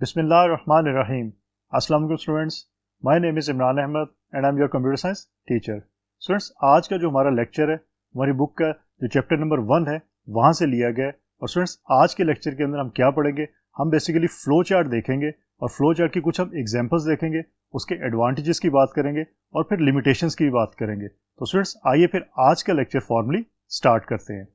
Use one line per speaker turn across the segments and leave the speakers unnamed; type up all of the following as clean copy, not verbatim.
Bismillahirrahmanirrahim. Assalamu alaikum students. My name is Imran Ahmed and I'm your computer science teacher. Students, आज का जो हमारा lecture है हमारी बुक का जो चैप्टर नंबर 1 है वहाँ से लिया गया है। और स्टूडेंट्स, आज के लेक्चर के अंदर हम क्या पढ़ेंगे, हम बेसिकली फ्लो चार्ट देखेंगे और फ्लो चार्ट की कुछ हम एग्जांपल्स देखेंगे, उसके एडवांटेजेस की बात करेंगे और फिर लिमिटेशंस की बात करेंगे। तो स्टूडेंट्स, आइए फिर आज का लेक्चर फॉर्मली स्टार्ट करते हैं।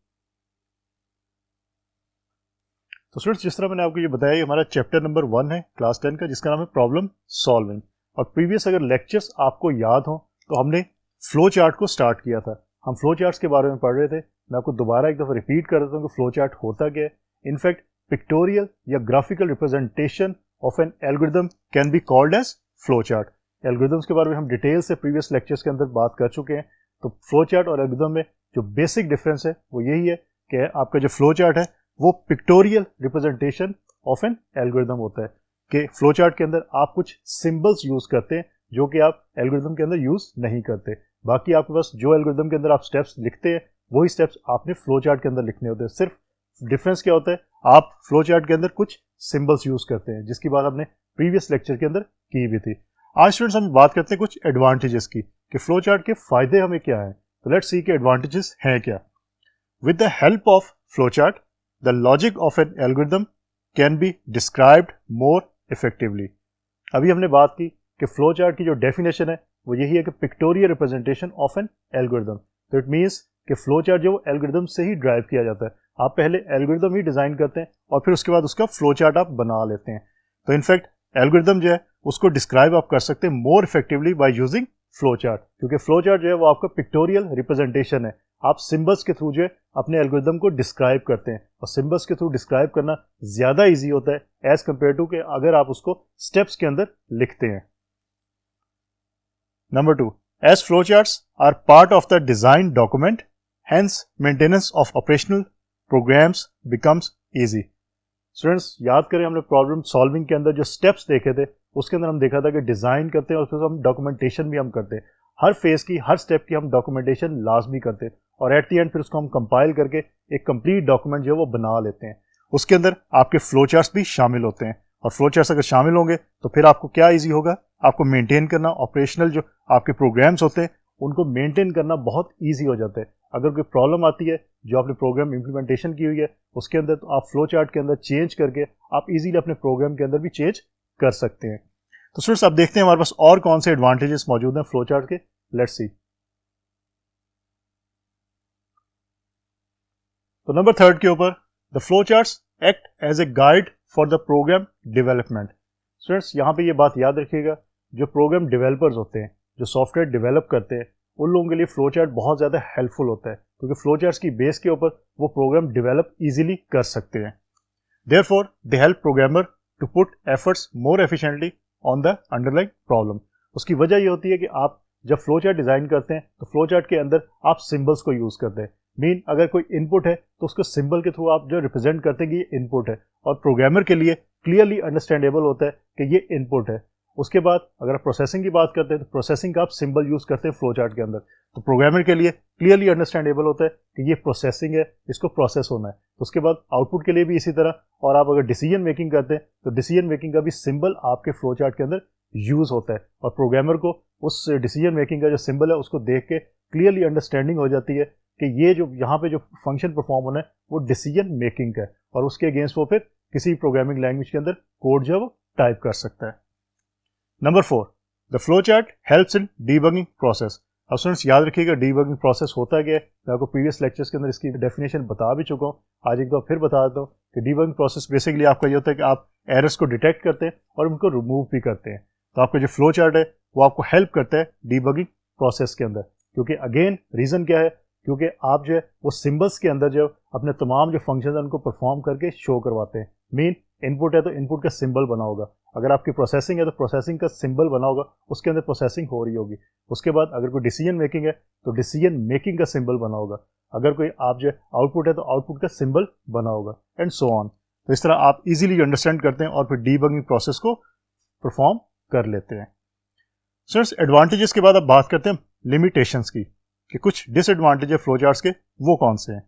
तो स्टूडेंट्स, जिस तरह मैंने आपको ये बताया, हमारा चैप्टर नंबर 1 है क्लास 10 का, जिसका नाम है प्रॉब्लम सॉल्विंग। और प्रीवियस अगर लेक्चर्स आपको याद हो तो हमने फ्लो चार्ट को स्टार्ट किया था। हम फ्लो चार्ट्स के बारे में पढ़ रहे थे। मैं आपको दोबारा एक दफ़ा रिपीट कर देता हूँ कि फ्लो चार्ट होता क्या है। इनफैक्ट पिक्टोरियल या graphical representation of an algorithm can be called as flow chart. Algorithms के बारे में हम डिटेल से प्रीवियस लेक्चर्स के अंदर बात कर चुके हैं। तो फ्लो चार्ट और एल्गोरिथम में जो बेसिक डिफरेंस है वो यही है कि आपका जो फ्लो चार्ट है वो pictorial representation of an algorithm होता है, कि फ्लो चार्ट के अंदर आप कुछ सिंबल्स यूज करते हैं जो कि आप एल्गोरिथम के अंदर यूज नहीं करते। बाकी आपके पास जो एल्गोरिथम के अंदर आप स्टेप्स लिखते हैं वही स्टेप्स आपने फ्लो चार्ट के अंदर लिखने होते हैं। सिर्फ डिफरेंस क्या होता है, आप फ्लो चार्ट के अंदर कुछ सिंबल्स यूज करते हैं, जिसकी बात हमने प्रीवियस लेक्चर के अंदर की भी थी। आज स्टूडेंट्स हम बात करते हैं कुछ एडवांटेजेस की, कि फ्लो चार्ट के फायदे हमें क्या है। तो लेट्स सी के एडवांटेजेस हैं क्या। With the help of flow chart the logic of an algorithm can be described more effectively। अभी हमने बात की कि फ्लो चार्ट की जो डेफिनेशन है वो यही है कि pictorial representation of an algorithm. तो इट मीन्स कि फ्लो चार्ट जो एल्गोरिथम से ही ड्राइव किया जाता है। आप पहले एल्गोरिथम ही डिजाइन करते हैं और फिर उसके बाद उसका फ्लो चार्ट आप बना लेते हैं। तो इनफैक्ट एल्गोरिथम जो है उसको डिस्क्राइब आप कर सकते हैं more effectively by using flow chart, क्योंकि फ्लो चार्ट जो है वो आपका पिक्टोरियल रिप्रेजेंटेशन है। आप सिंबल्स के थ्रू जो है अपने एल्गोरिथम को डिस्क्राइब करते हैं, और सिंबल्स के थ्रू डिस्क्राइब करना ज्यादा इजी होता है एज कंपेयर टू कि अगर आप उसको स्टेप्स के अंदर लिखते हैं। Number 2, as flow charts are part of the design document, hence maintenance of operational programs becomes easy. Students, याद करें हमने प्रॉब्लम सॉल्विंग के अंदर जो स्टेप्स देखे थे उसके अंदर हम देखा था कि डिजाइन करते हैं और फिर हम डॉक्यूमेंटेशन भी हम करते हैं। हर फेज की हर स्टेप की हम डॉक्यूमेंटेशन लाजमी करते हैं और एट द एंड फिर उसको हम कंपाइल करके एक कंप्लीट डॉक्यूमेंट जो है वो बना लेते हैं। उसके अंदर आपके फ्लो चार्ट्स भी शामिल होते हैं, और फ्लो चार्ट्स अगर शामिल होंगे तो फिर आपको क्या इजी होगा, आपको मेंटेन करना, ऑपरेशनल जो आपके प्रोग्राम्स होते हैं उनको मेंटेन करना बहुत ईजी हो जाता है। अगर कोई प्रॉब्लम आती है जो आपने प्रोग्राम इम्प्लीमेंटेशन की हुई है उसके अंदर, तो आप फ्लो चार्ट के अंदर चेंज करके आप इजीली अपने प्रोग्राम के अंदर भी चेंज कर सकते हैं। तो स्टूडेंट्स, अब देखते हैं हमारे पास और कौन से एडवांटेजेस मौजूद हैं फ्लो चार्ट के। Let's see. तो नंबर 3 के ऊपर, the flow charts act as a guide for the program development. Students, यहां पे ये बात याद रखिएगा, जो प्रोग्राम डेवलपर्स होते हैं, जो सॉफ्टवेयर डेवलप करते हैं, उन लोगों के लिए फ्लो चार्ट बहुत ज्यादा हेल्पफुल होता है, क्योंकि फ्लो चार्ट्स की बेस के ऊपर वो प्रोग्राम डेवलप इजीली कर सकते हैं। Therefore they help programmer to put efforts more efficiently on the underlying problem. उसकी वजह ये होती है कि आप जब फ्लो चार्ट डिजाइन करते हैं तो फ्लो चार्ट के अंदर आप सिंबल्स को यूज करते हैं। मीन अगर कोई इनपुट है तो उसको सिंबल के थ्रू आप जो रिप्रेजेंट करते हैं कि ये इनपुट है, और प्रोग्रामर के लिए क्लियरली अंडरस्टैंडेबल होता है कि ये इनपुट है। उसके बाद अगर आप प्रोसेसिंग की बात करते हैं तो प्रोसेसिंग का आप सिंबल यूज करते हैं फ्लो चार्ट के अंदर, तो प्रोग्रामर के लिए क्लियरली अंडरस्टैंडेबल होता है कि ये प्रोसेसिंग है, इसको प्रोसेस होना है। तो उसके बाद आउटपुट के लिए भी इसी तरह, और आप अगर डिसीजन मेकिंग करते हैं तो डिसीजन मेकिंग का भी सिंबल आपके फ्लो चार्ट के अंदर यूज होता है, और प्रोग्रामर को उस डिसीजन मेकिंग का जो सिंबल है उसको देख के क्लियरली अंडरस्टैंडिंग हो जाती है कि ये जो यहाँ पे जो फंक्शन परफॉर्म होना है वो डिसीजन मेकिंग का है, और उसके अगेंस्ट वो फिर किसी प्रोग्रामिंग लैंग्वेज के अंदर कोड जो है वो टाइप कर सकता है। Number 4, the flow chart helps in debugging process. अब स्टूडेंट्स, याद रखिएगा डीबगिंग प्रोसेस होता क्या है। मैं आपको प्रीवियस लेक्चर्स के अंदर इसकी डेफिनेशन बता भी चुका हूँ, आज एक बार फिर बता देता हूँ कि डीबगिंग प्रोसेस बेसिकली आपका ये होता है कि आप एरर्स को डिटेक्ट करते हैं और उनको रिमूव भी करते हैं। तो आपका जो फ्लो चार्ट है वो आपको हेल्प करता है डीबगिंग प्रोसेस के अंदर, क्योंकि अगेन रीजन क्या है, क्योंकि आप जो है वो सिंबल्स के अंदर जो अपने तमाम जो फंक्शन है उनको परफॉर्म करके शो करवाते हैं। मीन इनपुट है तो इनपुट का सिंबल बना होगा, अगर आपकी प्रोसेसिंग है तो प्रोसेसिंग का सिंबल बना होगा, उसके अंदर प्रोसेसिंग हो रही होगी। उसके बाद अगर कोई डिसीजन मेकिंग है तो डिसीजन मेकिंग का सिंबल बना होगा, अगर कोई आप जो आउटपुट है तो आउटपुट का सिंबल बना होगा, एंड सो ऑन। तो इस तरह आप इजीली अंडरस्टैंड करते हैं और फिर डीबगिंग प्रोसेस को परफॉर्म कर लेते हैं। स्टूडेंट्स, एडवांटेजेस के बाद अब बात करते हैं लिमिटेशंस की, कि कुछ डिसएडवांटेज है फ्लो चार्ट्स के वो कौन से हैं।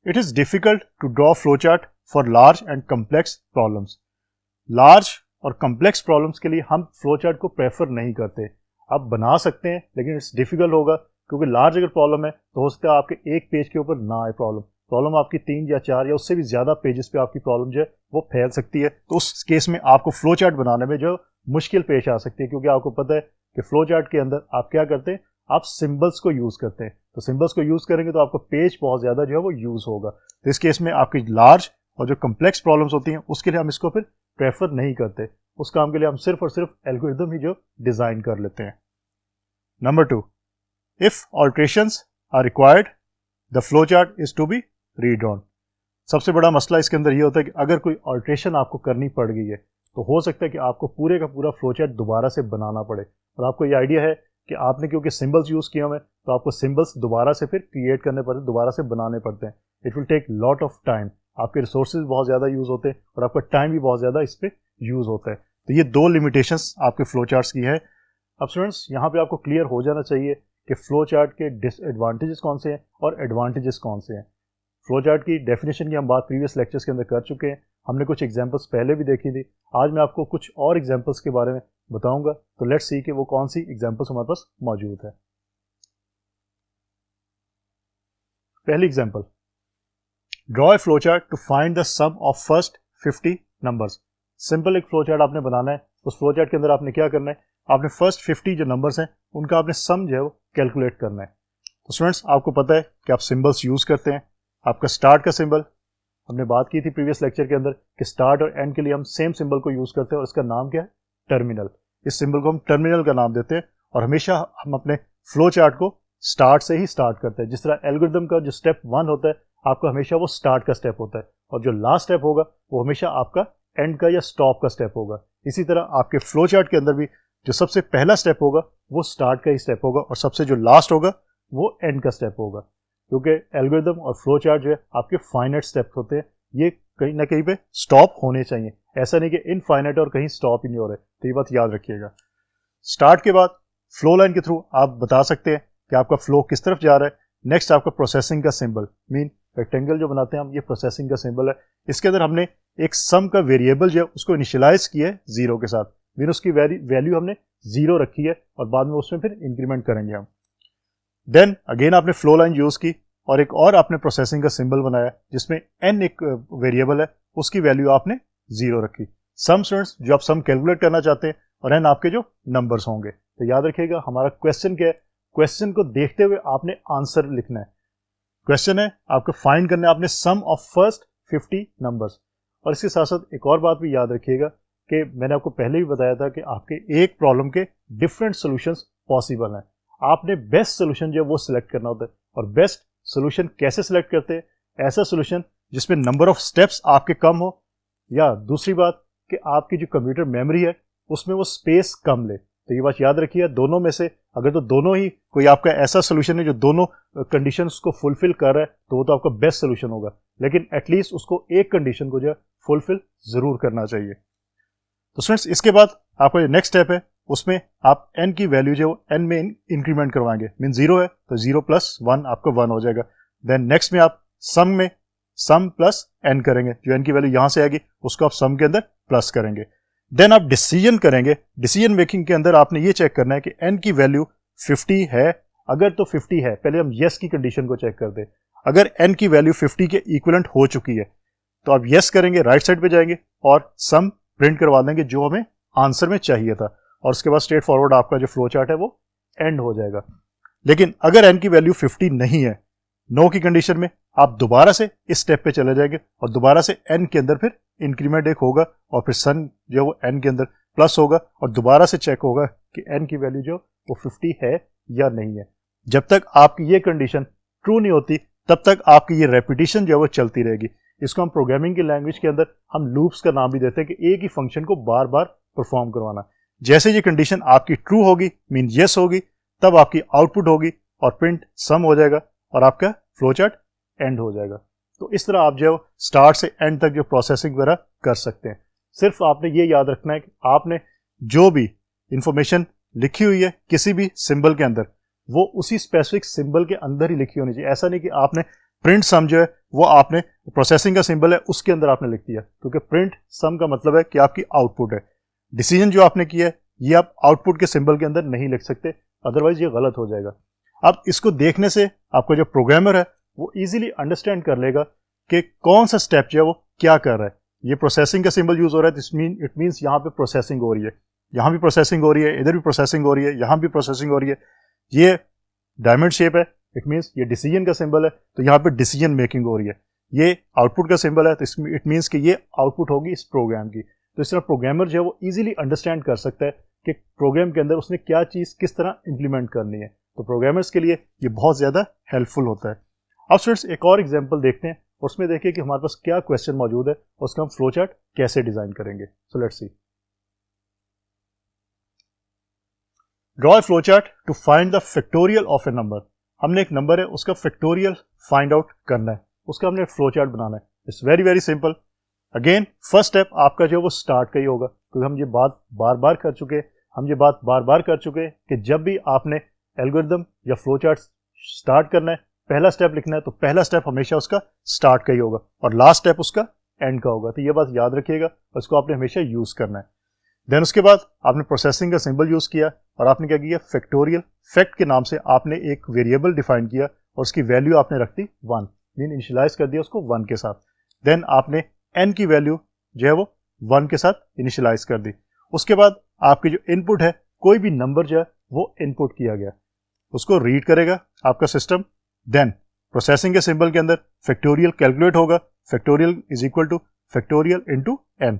It is difficult to draw flow chart for large and complex problems. Large और कम्प्लेक्स प्रॉब्लम्स के लिए हम फ्लो चार्ट को प्रेफर नहीं करते। आप बना सकते हैं लेकिन इट्स डिफिकल्ट होगा, क्योंकि लार्ज अगर प्रॉब्लम है तो हो सकता है आपके एक पेज के ऊपर ना आए प्रॉब्लम आपकी 3 या 4 या उससे भी ज़्यादा पेजेस पे आपकी प्रॉब्लम जो है वो फैल सकती है। तो उस केस में आपको फ्लो चार्ट बनाने में जो मुश्किल पेश आ सकती है, क्योंकि आपको पता है कि फ्लो चार्ट के अंदर आप क्या करते हैं, आप सिंबल्स को यूज़ करते हैं। तो सिंबल्स को यूज़ करेंगे तो आपका पेज बहुत ज़्यादा जो है वो यूज़ होगा। तो इस केस में आपकी लार्ज और जो कम्प्लेक्स प्रॉब्लम्स होती हैं उसके लिए हम इसको फिर प्रेफर नहीं करते। उस काम के लिए हम सिर्फ और सिर्फ एल्गोरिदम ही जो डिज़ाइन कर लेते हैं। Number 2, if alterations are required the flow chart is to be redrawn. सबसे बड़ा मसला इसके अंदर ये होता है कि अगर कोई ऑल्ट्रेशन आपको करनी पड़ गई है तो हो सकता है कि आपको पूरे का पूरा फ्लो चार्ट दोबारा से बनाना पड़े। और आपको ये आइडिया है कि आपने क्योंकि सिंबल्स यूज़ किए हुए हैं तो आपको सिंबल्स दोबारा से फिर क्रिएट करने पड़ते हैं, दोबारा से बनाने पड़ते हैं। It will take lot of time, आपके रिसोर्सेज बहुत ज़्यादा यूज़ होते हैं और आपका टाइम भी बहुत ज़्यादा इस पर यूज़ होता है। तो ये 2 लिमिटेशंस आपके फ्लो चार्ट्स की है। अब स्टूडेंट्स यहाँ पे आपको क्लियर हो जाना चाहिए कि फ्लो चार्ट के डिसएडवांटेजेस कौन से हैं और एडवांटेजेस कौन से हैं। फ्लो चार्ट की डेफिनेशन की हम बात प्रीवियस लेक्चर्स के अंदर कर चुके हैं, हमने कुछ एग्जांपल्स पहले भी देखी थी। आज मैं आपको कुछ और एग्जांपल्स के बारे में बताऊंगा, तो लेट्स सी कि वो कौन सी एग्जांपल्स हमारे पास मौजूद है। पहली example, draw a flow chart to find the sum of first 50 numbers. Simple एक फ्लो चार्ट आपने बनाना है। उस फ्लो चार्ट के अंदर आपने क्या करना है, आपने फर्स्ट 50 जो नंबर्स हैं उनका आपने सम जो है वो कैलकुलेट करना है। तो स्टूडेंट्स आपको पता है कि आप सिंबल्स यूज करते हैं। आपका स्टार्ट का सिंबल, हमने बात की थी प्रीवियस लेक्चर के अंदर कि स्टार्ट और एंड के लिए हम सेम सिंबल को यूज करते हैं और इसका नाम क्या है, टर्मिनल। इस सिंबल को हम टर्मिनल का नाम देते हैं और हमेशा हम अपने फ्लो चार्ट को स्टार्ट से ही स्टार्ट करते हैं। जिस तरह एल्गोरिथम का जो स्टेप 1 होता है आपका हमेशा वो स्टार्ट का स्टेप होता है और जो लास्ट स्टेप होगा वो हमेशा आपका एंड का या स्टॉप का स्टेप होगा। इसी तरह आपके फ्लो चार्ट के अंदर भी जो सबसे पहला स्टेप होगा वो स्टार्ट का ही स्टेप होगा और सबसे जो लास्ट होगा वो एंड का स्टेप होगा, क्योंकि एल्गोरिथम और फ्लो चार्ट जो है आपके फाइनाइट स्टेप्स होते हैं, ये कहीं ना कहीं पे स्टॉप होने चाहिए। ऐसा नहीं कि इनफाइनाइट और कहीं स्टॉप ही नहीं हो रहे। तो ये बात याद रखिएगा। स्टार्ट के बाद फ्लो लाइन के थ्रू आप बता सकते हैं कि आपका फ्लो किस तरफ जा रहा है। नेक्स्ट आपका प्रोसेसिंग का सिंबल, मीन रेक्टेंगल जो बनाते हैं हम, ये प्रोसेसिंग का सिंबल है। इसके अंदर हमने एक सम का वेरिएबल जो है उसको इनिशियलाइज किया है 0 के साथ, मीन उसकी वैल्यू हमने 0 रखी है और बाद में उसमें फिर इंक्रीमेंट करेंगे हम। देन अगेन आपने फ्लो लाइन यूज की और एक और आपने प्रोसेसिंग का सिंबल बनाया जिसमें n एक वेरिएबल है, उसकी वैल्यू आपने 0 रखी। सम स्टूडेंट्स जो आप सम कैलकुलेट करना चाहते हैं और n आपके जो नंबर्स होंगे। तो याद रखिएगा हमारा क्वेश्चन क्या है, क्वेश्चन को देखते हुए आपने आंसर लिखना है। क्वेश्चन है आपको फाइंड करना है आपने सम ऑफ फर्स्ट 50 नंबर्स। और इसके साथ साथ एक और बात भी याद रखिएगा कि मैंने आपको पहले भी बताया था कि आपके एक प्रॉब्लम के डिफरेंट सॉल्यूशंस पॉसिबल हैं। आपने बेस्ट सोल्यूशन जो है वो सिलेक्ट करना होता है। और बेस्ट सोल्यूशन कैसे सिलेक्ट करते हैं, ऐसा सोल्यूशन जिसमें नंबर ऑफ स्टेप्स आपके कम हो, या दूसरी बात कि आपकी जो कंप्यूटर मेमोरी है उसमें वो स्पेस कम ले। तो ये बात याद रखिए, दोनों में से अगर तो दोनों ही कोई आपका ऐसा सोल्यूशन है जो दोनों कंडीशंस को फुलफिल कर रहा है तो वो तो आपका बेस्ट सोल्यूशन होगा, लेकिन एटलीस्ट उसको एक कंडीशन को जो है फुलफिल जरूर करना चाहिए। तो स्टूडेंट्स इसके बाद आपका जो नेक्स्ट स्टेप है उसमें आप n की वैल्यू जो n में इंक्रीमेंट करवाएंगे। मीन 0 है तो 0 प्लस 1 आपका 1 हो जाएगा। देन नेक्स्ट में आप सम में सम प्लस n करेंगे, जो n की वैल्यू यहां से आएगी उसको आप सम के अंदर प्लस करेंगे। देन आप डिसीजन करेंगे। डिसीजन मेकिंग के अंदर आपने ये चेक करना है कि n की वैल्यू 50 है। अगर तो 50 है, पहले हम येस की कंडीशन को चेक करते हैं। अगर n की वैल्यू 50 के इक्विवेलेंट हो चुकी है तो आप येस करेंगे, राइट साइड पे जाएंगे और सम प्रिंट करवा देंगे जो हमें आंसर में चाहिए था, और उसके बाद स्ट्रेट फॉरवर्ड आपका जो फ्लो चार्ट है वो एंड हो जाएगा। लेकिन अगर n की वैल्यू 50 नहीं है, नो की कंडीशन में आप दोबारा से इस स्टेप पे चले जाएंगे और दोबारा से n के अंदर फिर इंक्रीमेंट एक होगा और फिर सन जो वो n के अंदर प्लस होगा और दोबारा से चेक होगा कि n की वैल्यू जो वो 50 है या नहीं है। जब तक आपकी ये कंडीशन ट्रू नहीं होती तब तक आपकी ये रेपिटेशन जो है वो चलती रहेगी। इसको हम प्रोग्रामिंग की लैंग्वेज के अंदर हम लूप्स का नाम भी देते हैं कि एक ही फंक्शन को बार बार परफॉर्म करवाना। जैसे ये कंडीशन आपकी ट्रू होगी, मीन यस होगी, तब आपकी आउटपुट होगी और प्रिंट सम हो जाएगा और आपका फ्लो चार्ट एंड हो जाएगा। तो इस तरह आप जो स्टार्ट से एंड तक जो प्रोसेसिंग वगैरह कर सकते हैं। सिर्फ आपने ये याद रखना है कि आपने जो भी इंफॉर्मेशन लिखी हुई है किसी भी सिंबल के अंदर, वो उसी स्पेसिफिक सिंबल के अंदर ही लिखी होनी चाहिए। ऐसा नहीं कि आपने प्रिंट सम जो है वो आपने प्रोसेसिंग का सिंबल है उसके अंदर आपने लिख दिया, क्योंकि प्रिंट सम का मतलब है कि आपकी आउटपुट है। डिसीजन जो आपने किया है ये आप आउटपुट के सिंबल के अंदर नहीं लिख सकते, अदरवाइज ये गलत हो जाएगा। अब इसको देखने से आपका जो प्रोग्रामर है वो इजीली अंडरस्टैंड कर लेगा कि कौन सा स्टेप जो है वो क्या कर रहा है। ये प्रोसेसिंग का सिंबल यूज हो रहा है, इट मीन्स यहाँ पे प्रोसेसिंग हो रही है, यहाँ भी प्रोसेसिंग हो रही है, इधर भी प्रोसेसिंग हो रही है, यहाँ भी प्रोसेसिंग हो रही है। ये डायमंड शेप है, इट मीन्स ये डिसीजन का सिंबल है, तो यहाँ पे डिसीजन मेकिंग हो रही है। ये आउटपुट का सिंबल है, तो इट मीन्स कि ये आउटपुट होगी इस प्रोग्राम की। तो इस तरह प्रोग्रामर जो है वो इजीली अंडरस्टैंड कर सकता है कि प्रोग्राम के अंदर उसने क्या चीज़ किस तरह इंप्लीमेंट करनी है। तो प्रोग्रामर्स के लिए ये बहुत ज़्यादा हेल्पफुल होता है। अब स्टूडेंट्स एक और एग्जाम्पल देखते हैं, उसमें देखिए कि हमारे पास क्या क्वेश्चन मौजूद है, उसका हम फ्लो चार्ट कैसे डिजाइन करेंगे। So let's see. Draw a flow chart to find the factorial of a number. हमने एक नंबर है उसका फैक्टोरियल फाइंड आउट करना है, उसका हमने फ्लो चार्ट बनाना है। It's very very simple. Again first step आपका जो है वो स्टार्ट का ही होगा, क्योंकि हम ये बात बार बार कर चुके कि जब भी आपने एल्गोरिथम या फ्लो चार्ट स्टार्ट करना है, पहला स्टेप लिखना है, तो पहला स्टेप हमेशा उसका स्टार्ट का ही होगा और लास्ट स्टेप उसका एंड का होगा। तो ये बात याद रखिएगा, उसको आपने हमेशा यूज करना है। देन उसके बाद आपने प्रोसेसिंग का सिंबल यूज किया और आपने क्या किया, फैक्टोरियल फैक्ट के नाम से आपने एक वेरिएबल डिफाइन किया और उसकी वैल्यू आपने रख दी 1, मीन इनिशियलाइज कर दिया उसको 1 के साथ। देन आपने n की वैल्यू जो है वो 1 के साथ इनिशियलाइज कर दी। उसके बाद आपकी जो इनपुट है, कोई भी नंबर जो है वो इनपुट किया गया, उसको रीड करेगा आपका सिस्टम। देन प्रोसेसिंग के सिंबल के अंदर फैक्टोरियल कैलकुलेट होगा, factorial is equal two factorial into n,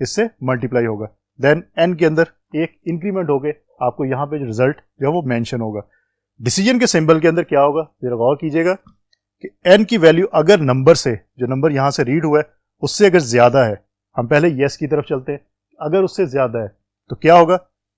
इससे मल्टीप्लाई होगा। देन n के अंदर एक इंक्रीमेंट हो गए, आपको यहाँ पे जो रिजल्ट जो है वो मेंशन होगा। डिसीजन के सिंबल के अंदर क्या होगा, जरा गौर कीजिएगा कि n की वैल्यू अगर नंबर से, जो नंबर यहाँ से रीड हुआ है उससे अगर ज्यादा है, हम पहले येस की तरफ चलते हैं, अगर उससे ज्यादा है तो क्या होगा,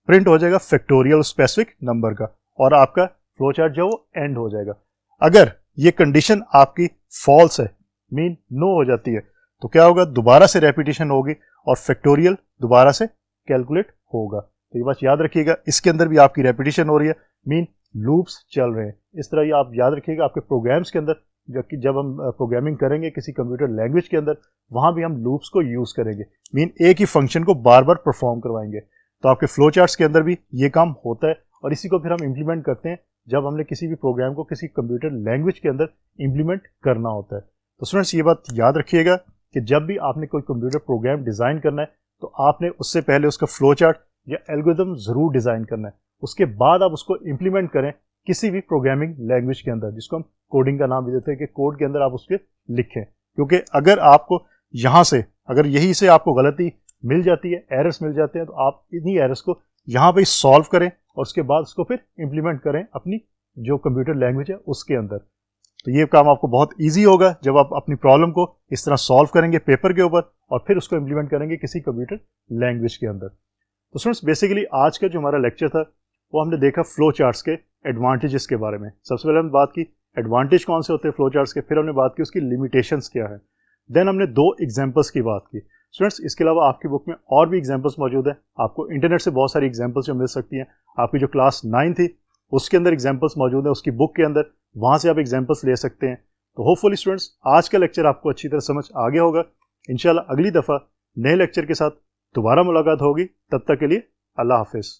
प्रिंट हो जाएगा फैक्टोरियल स्पेसिफिक नंबर का और आपका फ्लो चार्ट जो है वो एंड हो जाएगा। अगर ये कंडीशन आपकी फॉल्स है, मीन नो हो जाती है, तो क्या होगा, दोबारा से रेपिटेशन होगी और फैक्टोरियल दोबारा से कैलकुलेट होगा। तो ये बात याद रखिएगा, इसके अंदर भी आपकी रेपिटेशन हो रही है, मीन लूप्स चल रहे हैं। इस तरह ये आप याद रखिएगा आपके प्रोग्राम्स के अंदर, जब हम प्रोग्रामिंग करेंगे किसी कंप्यूटर लैंग्वेज के अंदर, वहां भी हम लूप्स को यूज करेंगे, मीन एक ही फंक्शन को बार बार परफॉर्म करवाएंगे। तो आपके फ्लो चार्ट्स के अंदर भी ये काम होता है और इसी को फिर हम इंप्लीमेंट करते हैं जब हमने किसी भी प्रोग्राम को किसी कंप्यूटर लैंग्वेज के अंदर इंप्लीमेंट करना होता है। तो स्टूडेंट्स ये बात याद रखिएगा कि जब भी आपने कोई कंप्यूटर प्रोग्राम डिजाइन करना है तो आपने उससे पहले उसका फ्लो चार्ट या एल्गोरिथम जरूर डिजाइन करना है, उसके बाद आप उसको इंप्लीमेंट करें किसी भी प्रोग्रामिंग लैंग्वेज के अंदर, जिसको हम कोडिंग का नाम भी देते हैं, कि कोड के अंदर आप उसके लिखें। क्योंकि अगर आपको यहाँ से, अगर यही से आपको गलती मिल जाती है, एरर्स मिल जाते हैं, तो आप इन्हीं एरर्स को यहाँ पे सॉल्व करें और उसके बाद उसको फिर इंप्लीमेंट करें अपनी जो कंप्यूटर लैंग्वेज है उसके अंदर। तो ये काम आपको बहुत ईजी होगा जब आप अपनी प्रॉब्लम को इस तरह सॉल्व करेंगे पेपर के ऊपर और फिर उसको इंप्लीमेंट करेंगे किसी कंप्यूटर लैंग्वेज के अंदर। तो स्टूडेंट्स बेसिकली आज का जो हमारा लेक्चर था वो हमने देखा फ्लो चार्ट्स के एडवांटेजेस के बारे में। सबसे पहले हमने बात की एडवांटेज कौन से होते हैं फ्लो चार्ट्स के, फिर हमने बात की उसकी लिमिटेशंस क्या है, देन हमने 2 एग्जांपल्स की बात की। स्टूडेंट्स इसके अलावा आपकी बुक में और भी एग्जांपल्स मौजूद हैं, आपको इंटरनेट से बहुत सारी एग्जांपल्स जो मिल सकती हैं। आपकी जो क्लास 9 थी उसके अंदर एग्जांपल्स मौजूद है, उसकी बुक के अंदर, वहाँ से आप एग्जांपल्स ले सकते हैं। तो होपफुली स्टूडेंट्स आज का लेक्चर आपको अच्छी तरह समझ आ गया होगा। इंशाल्लाह अगली दफ़ा नए लेक्चर के साथ दोबारा मुलाकात होगी, तब तक के लिए अल्लाह हाफिज़।